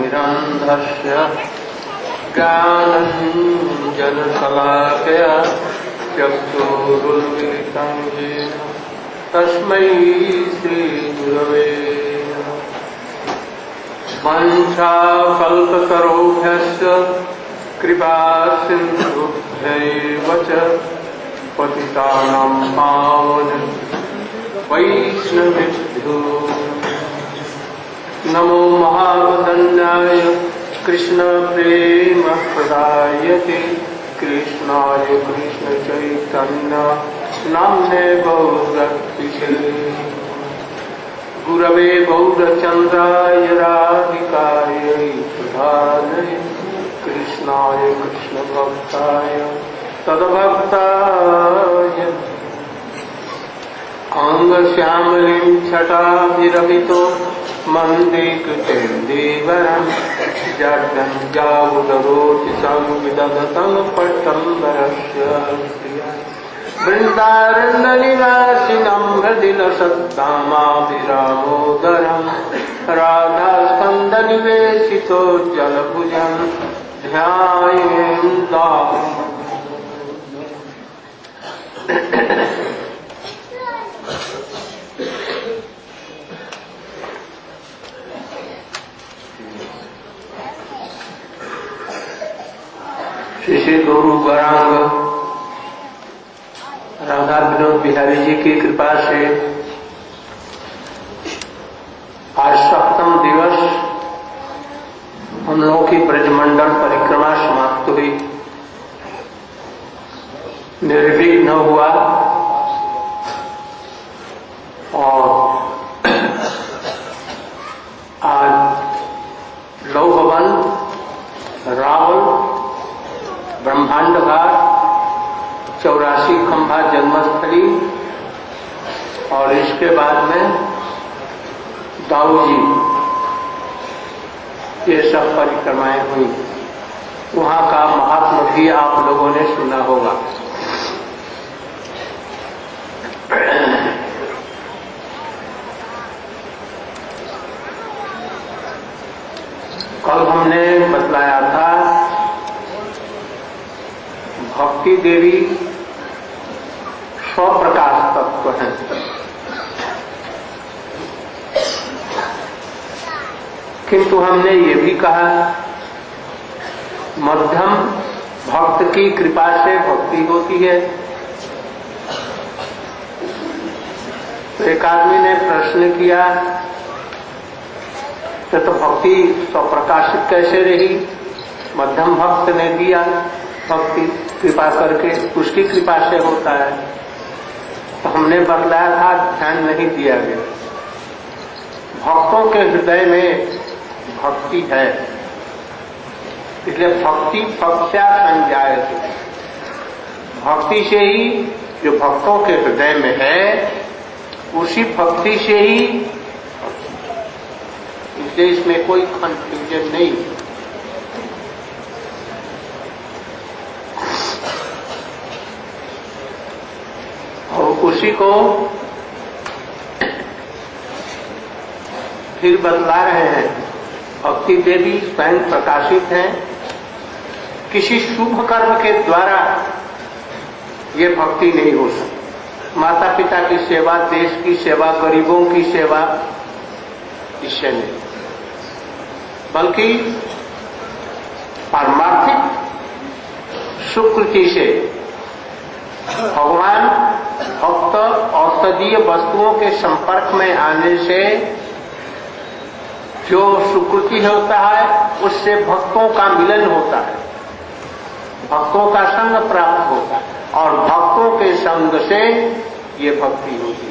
ज्ञानतिमिरन्धस्य ज्ञानञ्जनशलाकया चक्षुरुन्मिलितं येन तस्मै श्रीगुरवे नमः। वाञ्छाकल्पतरुभ्यश्च कृपासिन्धुभ्यैव च पतितानां पावनेभ्यो वैष्णवेभ्यो नमो महावदन्याय कृष्णप्रेमप्रदायते कृष्णाय कृष्णचैतन्य नाम्ने गौरक्षिते गुरवे गौरचन्द्राय राधिकायै सुधायै कृष्णाय कृष्णभक्ताय तद्भक्ताय अंगश्यामलिं छटाभिरभितो मन्दे कृतेन्दीवरं जड्डञ्जाबुदरोचितं विदधतं पट्टम्बरस्य वृन्दारण्यनिवासिनं हृदिलसत्तामाभिरामोदरं राधास्कन्दनिवेशितो जलभुजं ध्यायेन्दा श्री गुरु गौरांग राधा विनोद बिहारी जी की कृपा से आज सप्तम दिवस हम लोगों की ब्रजमंडल परिक्रमा समाप्त हुई, निर्विघ्न हुआ और आज लौहवन रावल ब्रह्मांड घाट 84 खंभा जन्मस्थली और इसके बाद में दाऊ जी ये सब परिक्रमाएं हुई। वहां का महात्मा भी आप लोगों ने सुना होगा। कल हमने बतलाया था भक्ति देवी स्वप्रकाश तत्व है, किंतु हमने ये भी कहा मध्यम भक्त की कृपा से भक्ति होती है। तो एक आदमी ने प्रश्न किया तो भक्ति स्वप्रकाशित कैसे रही? मध्यम भक्त ने दिया भक्ति कृपा करके, उसकी कृपा से होता है। तो हमने बतलाया था, ध्यान नहीं दिया गया। भक्तों के हृदय में भक्ति है, इसलिए भक्ति भक्त्या संजायते, भक्ति से ही जो भक्तों के हृदय में है उसी भक्ति से ही, इसलिए इसमें कोई कंफ्यूजन नहीं। और उसी को फिर बतला रहे हैं। भक्ति देवी स्वयं प्रकाशित हैं, किसी शुभ कर्म के द्वारा ये भक्ति नहीं हो सकती। माता पिता की सेवा, देश की सेवा, गरीबों की सेवा, इससे नहीं, बल्कि पारमार्थिक सुकृति से भगवान भक्त औषधीय वस्तुओं के संपर्क में आने से जो सुकृति होता है उससे भक्तों का मिलन होता है, भक्तों का संग प्राप्त होता है और भक्तों के संग से ये भक्ति होती है।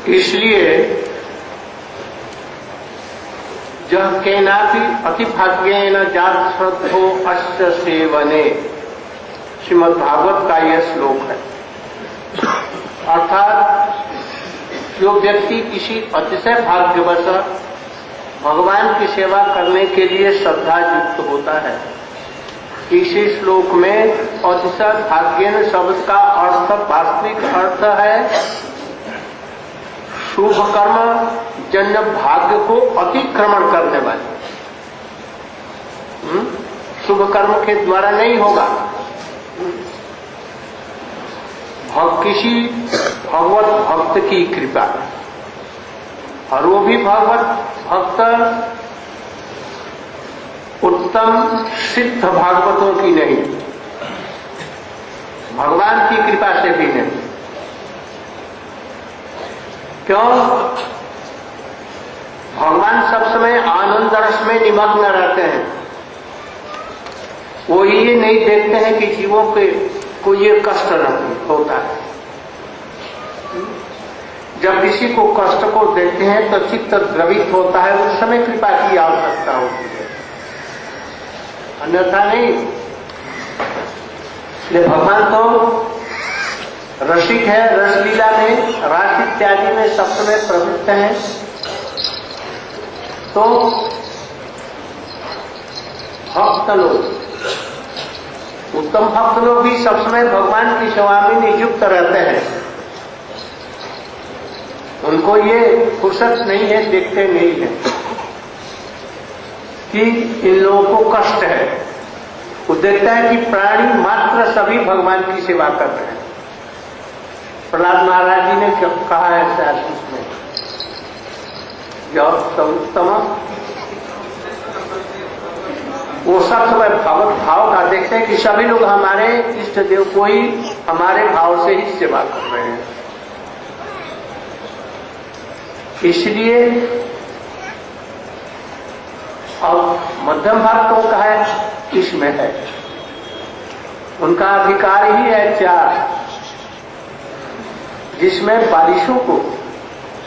इसलिए जह केनापि अतिभाग्येन जात श्रद्धो अस्य सेवने, श्रीमद् भागवत का यह श्लोक है। अर्थात जो व्यक्ति किसी अतिशय भाग्यवश भगवान की सेवा करने के लिए श्रद्धा युक्त होता है, इसी श्लोक में अतिशय भाग्येन शब्द का अर्थ वास्तविक अर्थ है शुभ कर्म जन्य भाग्य को अतिक्रमण करने वाले। शुभ कर्म के द्वारा नहीं होगा। किसी भगवत भक्त की कृपा, और वो भी भगवत भक्त उत्तम सिद्ध भागवतों की नहीं, भगवान की कृपा से भी नहीं। क्यों? भगवान सब समय आनंद रस में निमग्न रहते हैं। वो ये नहीं देखते हैं कि जीवों को ये कष्ट नहीं होता है। जब किसी को कष्ट को देखते हैं तो चित्त द्रवित होता है, उस समय कृपा की आवश्यकता होती है, अन्यथा नहीं। इसलिए भगवान तो रसिक है, रसलीला में, रास इत्यादि में सब समय प्रवृत्त हैं। तो भक्त लोग, उत्तम भक्त लोग भी सब समय भगवान की सेवा में नियुक्त रहते हैं। उनको ये फुर्सत नहीं है, देखते नहीं है कि इन लोगों को कष्ट है। वो देखता है कि प्राणी मात्र सभी भगवान की सेवा कर रहे हैं। प्रहलाद महाराज जी ने कहा है शास्त्र में, उत्तम वो सब समय भगवत भाव का देखते हैं कि सभी लोग हमारे इष्ट देव को ही हमारे भाव से ही सेवा कर रहे हैं। इसलिए अब मध्यम भाग तो का है इसमें है, उनका अधिकार ही है 4, जिसमें बालिशों को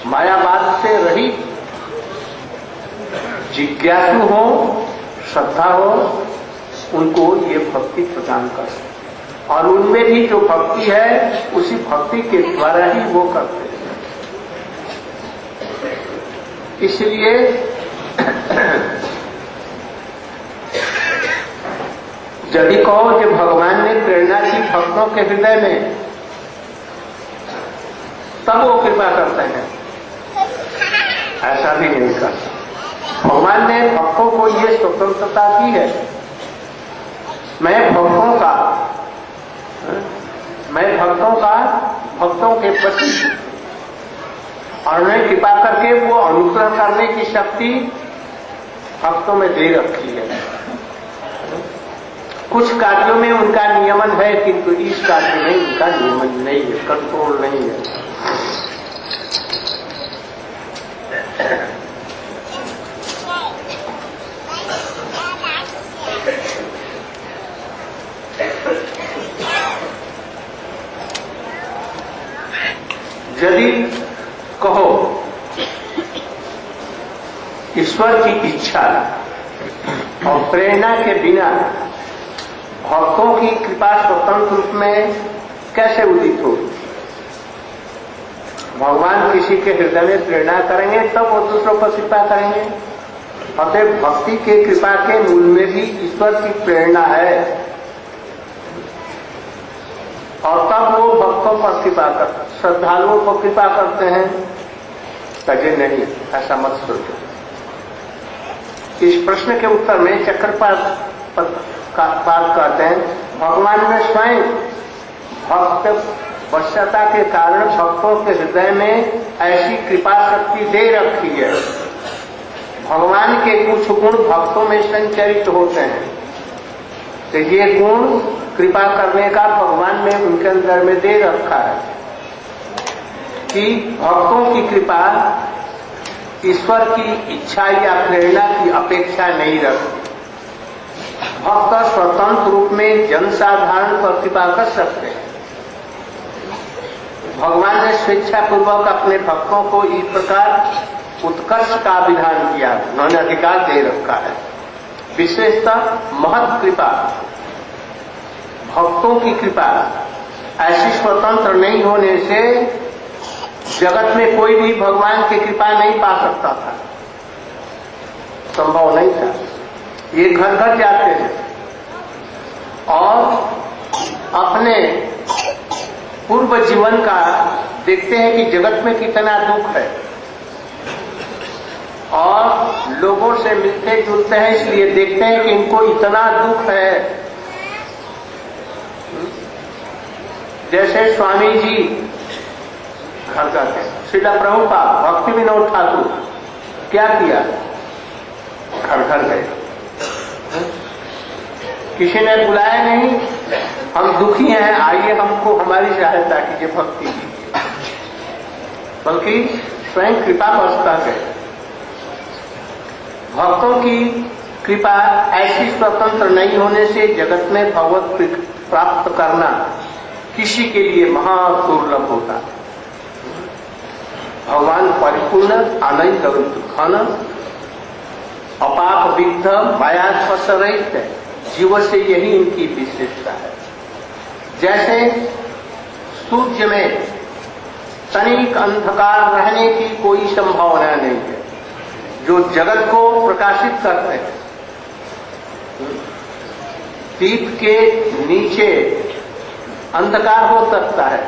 मायावाद से रहित जिज्ञासु हो, श्रद्धा हो, उनको ये भक्ति प्रदान कर, और उनमें भी जो भक्ति है उसी भक्ति के द्वारा ही वो करते हैं। इसलिए यदि कहो कि भगवान ने प्रेरणा की भक्तों के हृदय में, तब वो कृपा करते हैं, ऐसा भी नहीं करता। भगवान ने भक्तों को ये स्वतंत्रता दी है, मैं भक्तों के प्रति, और उन्हें कृपा करके वो अनुग्रह करने की शक्ति भक्तों में दे रखी है। कुछ कार्यों में उनका नियमन है, किंतु इस कार्य में उनका नियमन नहीं है, कंट्रोल नहीं है। यदि कहो ईश्वर की इच्छा और प्रेरणा के बिना भक्तों की कृपा स्वतंत्र रूप में कैसे उदित हो? भगवान किसी के हृदय में प्रेरणा करेंगे तब वो दूसरों पर कृपा करेंगे। अतः भक्ति के कृपा के मूल में भी ईश्वर की प्रेरणा है, और तब वो भक्तों पर कृपा कर, श्रद्धालुओं को कृपा करते हैं। कहे नहीं, ऐसा मत सोचो। इस प्रश्न के उत्तर में चक्रपात कहते हैं, भगवान ने स्वयं भक्त वश्यता के कारण भक्तों के हृदय में ऐसी कृपा शक्ति दे रखी है। भगवान के कुछ गुण भक्तों में संचरित होते हैं, तो ये गुण कृपा करने का भगवान ने उनके अंदर में दे रखा है कि भक्तों की कृपा ईश्वर की इच्छा या प्रेरणा की अपेक्षा नहीं रखती। भक्त स्वतंत्र रूप में जनसाधारण पर कृपा कर सकते हैं। भगवान ने स्वेच्छापूर्वक अपने भक्तों को इस प्रकार उत्कर्ष का विधान किया, उन्होंने अधिकार दे रखा है। विशेषतः महत कृपा, भक्तों की कृपा ऐसी स्वतंत्र नहीं होने से जगत में कोई भी भगवान की कृपा नहीं पा सकता था, संभव नहीं था। ये घर घर जाते हैं और अपने पूर्व जीवन का देखते हैं कि जगत में कितना दुख है और लोगों से मिलते जुलते हैं, इसलिए देखते हैं कि इनको इतना दुख है। जैसे स्वामी जी घर जाते हैं, श्रीला प्रभुपाद, भक्ति विनोद ठाकुर क्या किया, घर घर गए, किसी ने बुलाया नहीं, हम दुखी हैं, आइए हमको हमारी सहायता कीजिए, भक्ति कीजिए, बल्कि स्वयं कृपा बरसता गए। भक्तों की कृपा ऐसी स्वतंत्र नहीं होने से जगत में भगवत प्राप्त करना किसी के लिए महादुर्लभ होता है। भगवान परिपूर्ण आनंद घन अपाक विग्ध माया रहित है, जीव से यही इनकी विशेषता है। जैसे सूर्य में तनिक अंधकार रहने की कोई संभावना नहीं है, जो जगत को प्रकाशित करते हैं। दीप के नीचे अंधकार हो सकता है,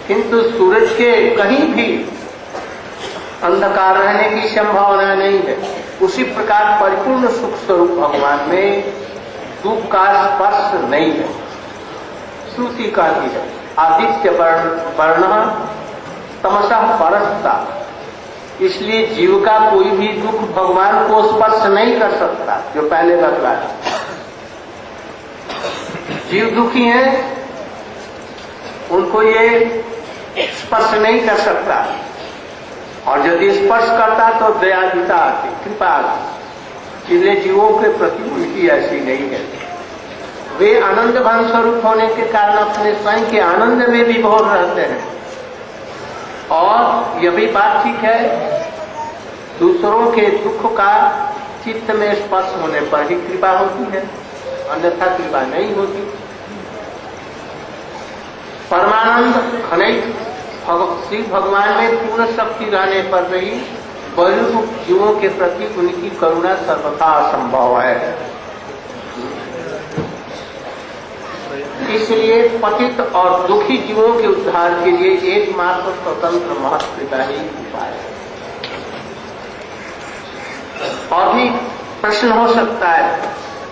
किंतु सूरज के कहीं भी अंधकार रहने की संभावना नहीं है। उसी प्रकार परिपूर्ण सुख स्वरूप भगवान में दुख का स्पर्श नहीं है। श्रुति कहती है आदित्य वर्ण तमसः परस्ता, इसलिए जीव का कोई भी दुख भगवान को स्पर्श नहीं कर सकता, जो पहले बतलाया। जीव दुखी हैं, उनको ये स्पर्श नहीं कर सकता, और यदि स्पर्श करता तो दयालुता आती, कृपा आती। इसलिए जीवों के प्रति उनकी ऐसी नहीं है। वे आनंद भान स्वरूप होने के कारण अपने स्वयं के आनंद में भी भोर रहते हैं। और यह भी बात ठीक है, दूसरों के दुख का चित्त में स्पर्श होने पर ही कृपा होती है, अन्यथा कृपा नहीं होती। परमानंद घनित श्री भगवान में पूर्ण शक्ति रहने पर भी बहिर्मुख जीवों के प्रति उनकी करुणा सर्वथा असंभव है। इसलिए पतित और दुखी जीवों के उद्धार के लिए एकमात्र स्वतंत्र महत्व का ही उपाय है। और भी प्रश्न हो सकता है,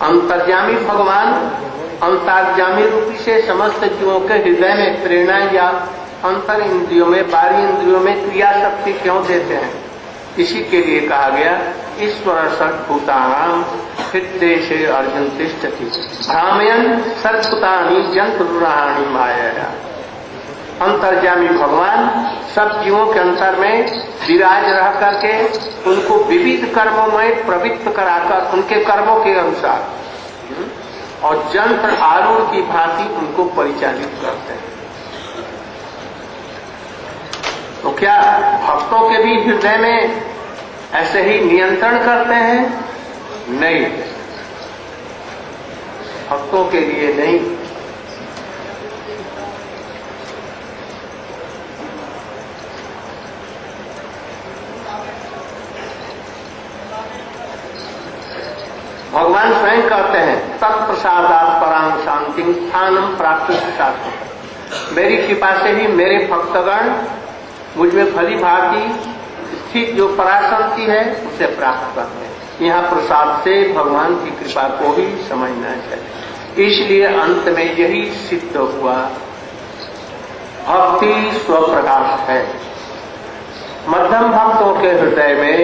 अंतर्यामी भगवान अंतर्यामी रूपी से समस्त जीवों के हृदय में प्रेरणा या अंतर इंद्रियों में, बाहरी इंद्रियों में क्रिया शक्ति क्यों देते हैं? इसी के लिए कहा गया ईश्वर सर्वभूतानां हृदयेषु अर्जुन तिष्ठति भ्रामयन् सर्वभूतानि जन्तुरुणानि मायया। अंतर्यामी भगवान सब जीवों के अंतर में विराज रह करके उनको विविध कर्मों में प्रवृत्त कराकर उनके कर्मों के अनुसार और जंत्र आरूढ़ की भांति उनको परिचालित करते हैं। तो क्या भक्तों के भी हृदय में ऐसे ही नियंत्रण करते हैं? नहीं, भक्तों के लिए नहीं। भगवान स्वयं कहते हैं तत्प्रसादात् परां शांतिं स्थानं प्राप्त शाश्वत। मेरी कृपा से ही मेरे भक्तगण मुझ में भली भांति स्थित जो पराशांति है उसे प्राप्त करते हैं। यहाँ प्रसाद से भगवान की कृपा को ही समझना चाहिए। इसलिए अंत में यही सिद्ध हुआ, भक्ति स्वप्रकाश है। मध्यम भक्तों के हृदय में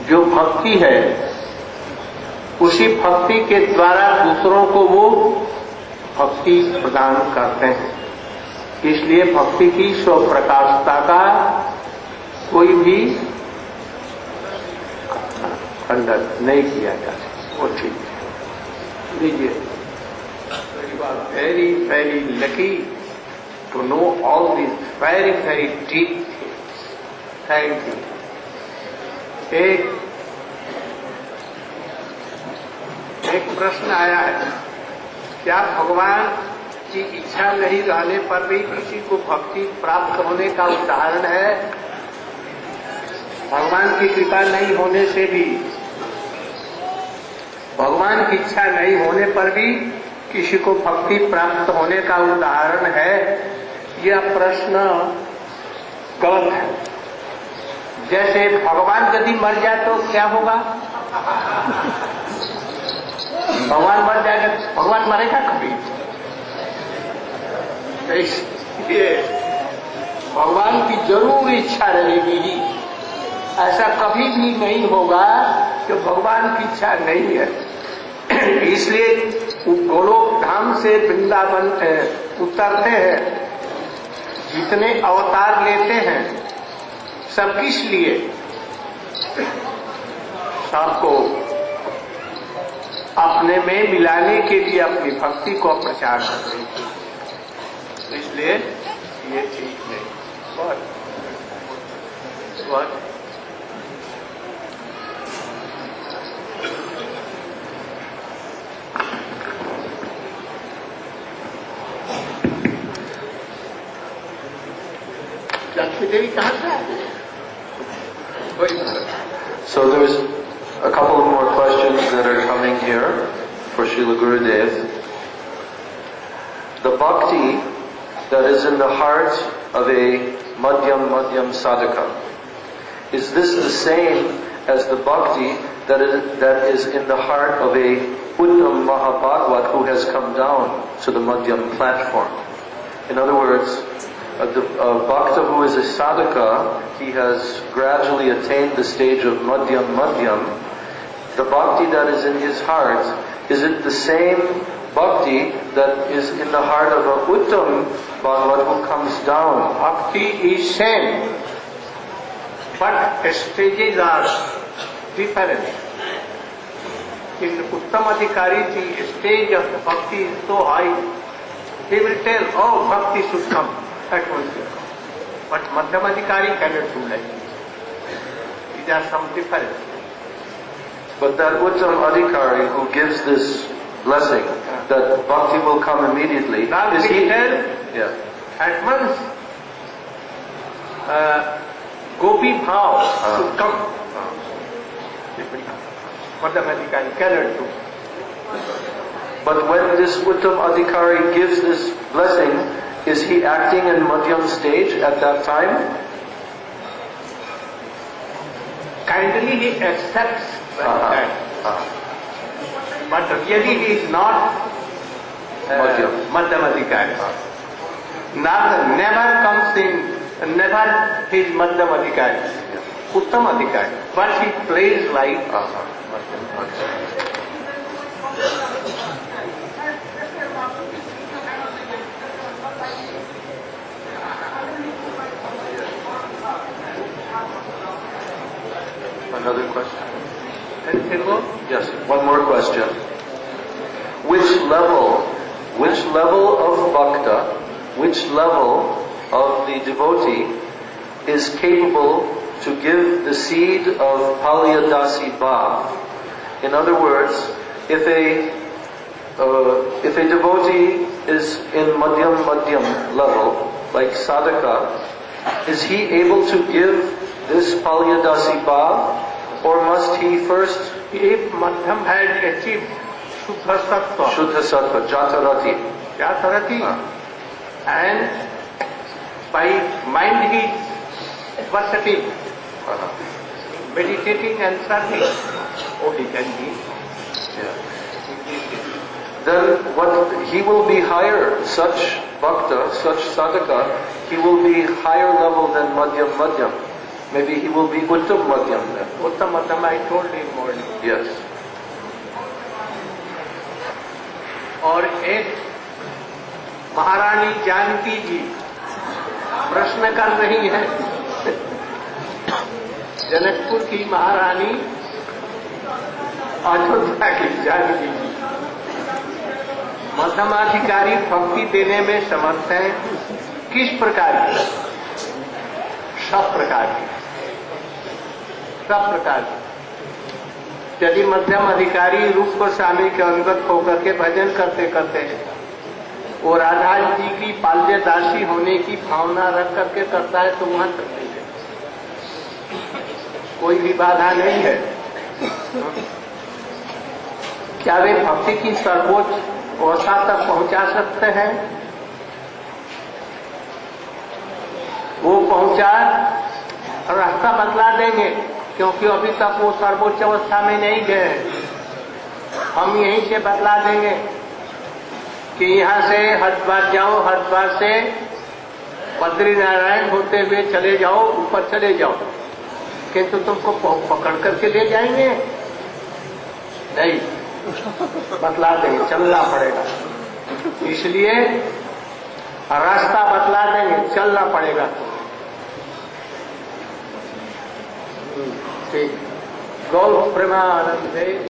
जो भक्ति है, उसी भक्ति के द्वारा दूसरों को वो भक्ति प्रदान करते हैं। इसलिए भक्ति की स्वप्रकाशता का कोई भी खंडन नहीं किया जा सकता। वो ठीक है। लीजिए, very very lucky to know all these very, very deep things. Thank you. एक प्रश्न आया है, क्या भगवान की इच्छा नहीं रहने पर भी किसी को भक्ति प्राप्त होने का उदाहरण है? भगवान की कृपा नहीं होने से भी, भगवान की इच्छा नहीं होने पर भी किसी को भक्ति प्राप्त होने का उदाहरण है? यह प्रश्न गलत है। जैसे भगवान यदि मर जाए तो क्या होगा? भगवान मर जाएगा, भगवान मरेगा कभी? इसलिए भगवान की जरूर इच्छा रहेगी ही। ऐसा कभी भी नहीं होगा कि भगवान की इच्छा नहीं है। इसलिए गोलोक धाम से वृंदावन उतरते हैं, जितने अवतार लेते हैं, सब किस लिए? सबको अपने में मिलाने के लिए, अपनी भक्ति को प्रचार करने के लिए। इसलिए ये ठीक नहीं। बहुत So there's a couple more questions that are coming here for Srila Gurudev. The bhakti that is in the heart of a madhyam sadhaka, is this the same as the bhakti that is in the heart of a Uttam Mahabhagavat who has come down to the madhyam platform? In other words, a bhakta who is a sadhaka, he has gradually attained the stage of madhyam. The bhakti that is in his heart, is it the same bhakti that is in the heart of a Uttam Bhagavat who comes down? Bhakti is same, but stages are different. In Uttam Adhikari, the stage of the bhakti is so high, he will tell, oh, bhakti should come. At once. But Madhyam Adhikari cannot do like this. There are some difference. But that Uttam Adhikari who gives this blessing, that bhakti will come immediately, now is he? Yeah. At once, Gopi Bhav should come. Madhyam Adhikari cannot do. But when this Uttam Adhikari gives this blessing, is he acting in Madhyam stage at that time? Kindly he accepts that. But really he is not Madhyam Adhikari. Never comes in, never he is Madhyam Adhikari. Uttam Adhikari. But he plays like Madhyam. Another question? Yes. One more question. Which level of bhakta, which level of the devotee is capable to give the seed of Palyadasi Bhav? In other words, if a devotee is in madhyam level, like sadhaka, is he able to give this Palyadasi Bhav, or must he first? If Madhyam has achieved Shuddha Sattva, Jatarati, and by mind he is worshipping, meditating and serving, he can be. Then he will be higher, such bhakta, such sadhaka, he will be higher level than madhyam. Maybe he will be Uttam Madhyam then. Uttam Madhyam I told in morning. Yes. और एक महारानी जानकी जी प्रश्न कर रही है, जनकपुर की महारानी अयोध्या की जानकी जी मध्यमाधिकारी भक्ति देने में समर्थ है, किस प्रकार की? सब प्रकार की, सब प्रकार की। यदि मध्यम अधिकारी रूप गोस्वामी के अनुगत होकर के भजन करते करते वो राधा जी की पाल्य दासी होने की भावना रख करके करता है तो वहां तक नहीं है, कोई भी बाधा नहीं है। क्या वे भक्ति की सर्वोच्च अवस्था तक पहुंचा सकते हैं? वो पहुंचा रास्ता बतला देंगे, क्योंकि अभी तक वो सर्वोच्च अवस्था में नहीं गए। हम यहीं से बतला देंगे कि यहाँ से हरिद्वार जाओ, हरिद्वार से बद्रीनारायण होते हुए चले जाओ, ऊपर चले जाओ, किंतु तुमको पकड़ करके ले जाएंगे नहीं, बतला देंगे, चलना पड़ेगा। इसलिए रास्ता बतला देंगे, चलना पड़ेगा। ठीक, गौ प्रेमानंदे।